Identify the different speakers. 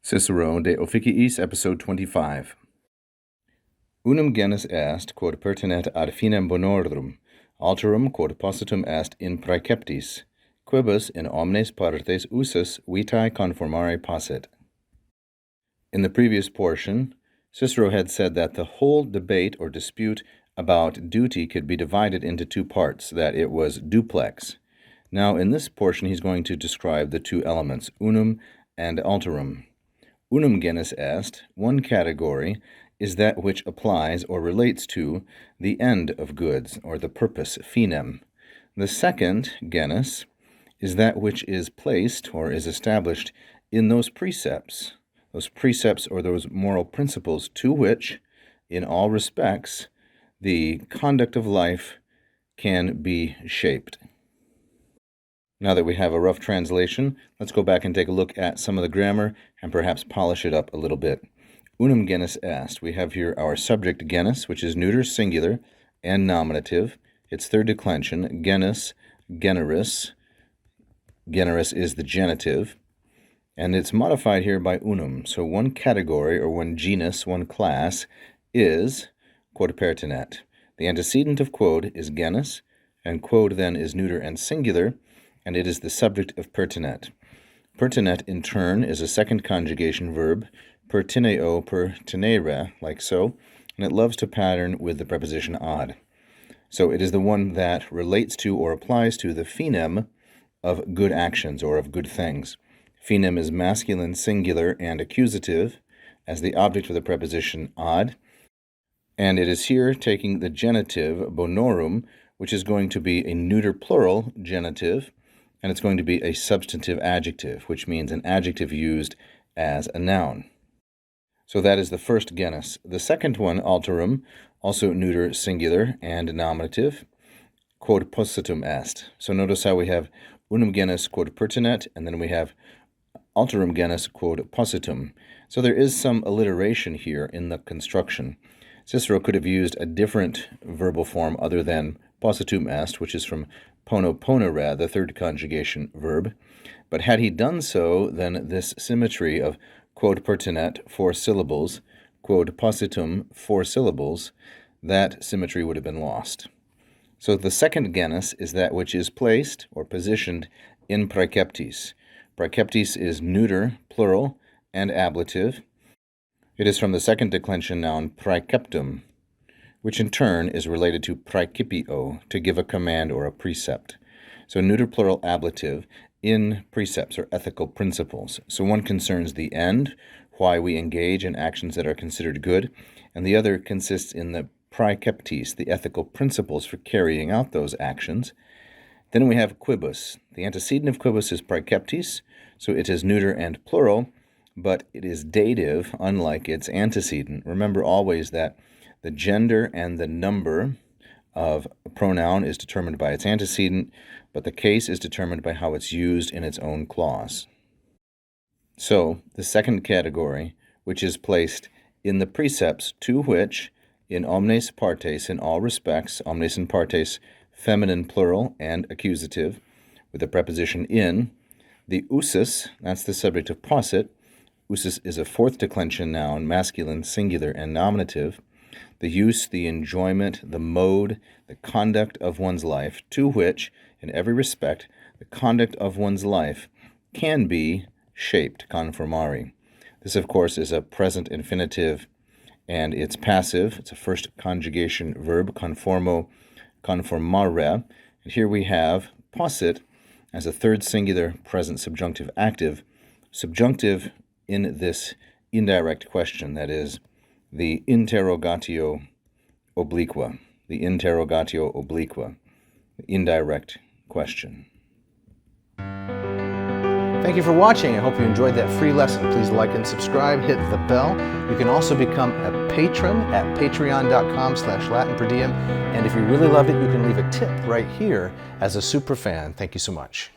Speaker 1: Cicero de Officiis, episode 25. Unum genus est, quod pertinet ad finem bonorum, alterum quod positum est in praeceptis, quibus in omnes partes usus vitae conformare possit. In the previous portion, Cicero had said that the whole debate or dispute about duty could be divided into two parts, that it was duplex. Now, in this portion, he's going to describe the two elements, unum and alterum. Unum genus est, one category, is that which applies or relates to the end of goods, or the purpose, finem. The second genus is that which is placed or is established in those precepts or those moral principles to which, in all respects, the conduct of life can be shaped. Now that we have a rough translation, let's go back and take a look at some of the grammar and perhaps polish it up a little bit. Unum genus est. We have here our subject genus, which is neuter singular and nominative. Its third declension, genus, generis. Generis is the genitive. And it's modified here by unum. So one category, or one genus, one class, is quod pertinet. The antecedent of quod is genus, and quod then is neuter and singular, and it is the subject of pertinet. Pertinet, in turn, is a second conjugation verb, pertineo, pertinere, like so, and it loves to pattern with the preposition ad. So it is the one that relates to or applies to the finem of good actions or of good things. Finem is masculine singular and accusative as the object of the preposition ad, and it is here taking the genitive bonorum, which is going to be a neuter plural genitive, and it's going to be a substantive adjective, which means an adjective used as a noun. So that is the first genus. The second one, alterum, also neuter singular and nominative, quod positum est. So notice how we have unum genus quod pertinet, and then we have alterum genus quod positum. So there is some alliteration here in the construction. Cicero could have used a different verbal form other than positum est, which is from pono ponere, the third conjugation verb. But had he done so, then this symmetry of quod pertinet, 4 syllables, quod positum, 4 syllables, that symmetry would have been lost. So the second genus is that which is placed or positioned in praeceptis. Praeceptis is neuter, plural, and ablative. It is from the second declension noun praeceptum, which in turn is related to praecipio, to give a command or a precept. So neuter plural ablative in precepts or ethical principles. So one concerns the end, why we engage in actions that are considered good, and the other consists in the praeceptis, the ethical principles for carrying out those actions. Then we have quibus. The antecedent of quibus is praeceptis, so it is neuter and plural, but it is dative, unlike its antecedent. Remember always that the gender and the number of a pronoun is determined by its antecedent, but the case is determined by how it's used in its own clause. So, the second category, which is placed in the precepts to which, in omnes partes, in all respects, omnes and partes, feminine plural and accusative, with the preposition in, the usus, that's the subject of possit. Usus is a fourth declension noun, masculine, singular, and nominative. The use, the enjoyment, the mode, the conduct of one's life, to which, in every respect, the conduct of one's life can be shaped, conformare. This, of course, is a present infinitive, and it's passive. It's a first conjugation verb, conformo, conformare. And here we have possit as a third singular present subjunctive active, subjunctive in this indirect question, that is, the interrogatio obliqua, the indirect question.
Speaker 2: Thank you for watching. I hope you enjoyed that free lesson. Please like and subscribe, hit the bell. You can also become a patron at patreon.com/LatinPerDiem. And if you really loved it, you can leave a tip right here as a super fan. Thank you so much.